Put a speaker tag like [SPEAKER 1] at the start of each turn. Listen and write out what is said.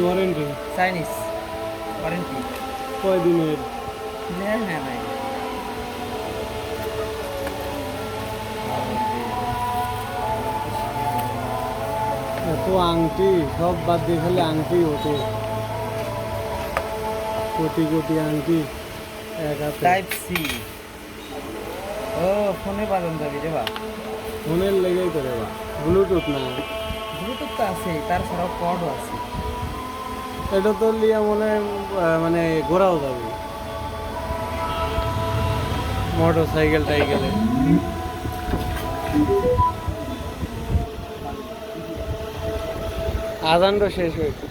[SPEAKER 1] Warranty?
[SPEAKER 2] Chinese warranty.
[SPEAKER 1] কয় দিনের?
[SPEAKER 2] হ্যাঁ হ্যাঁ নাই।
[SPEAKER 1] এত আংটি সব বাদ দিয়ে খালি আংটি ওঠে, কোটি কোটি আংটি এক হাতে।
[SPEAKER 2] Type C. ও ফোনে বাজান যাবি রে বা।
[SPEAKER 1] ফোনের লেগেই তো রে বা, ব্লুটুথ না।
[SPEAKER 2] ব্লুটুথ তো আছে, তাছাড়াও কর্ডও আছে।
[SPEAKER 1] এটা তো লিয়া মনে হয়, মানে ঘোরাও যাবে মোটর সাইকেল টাইকেলে। আজানটা শেষ হয়েছে।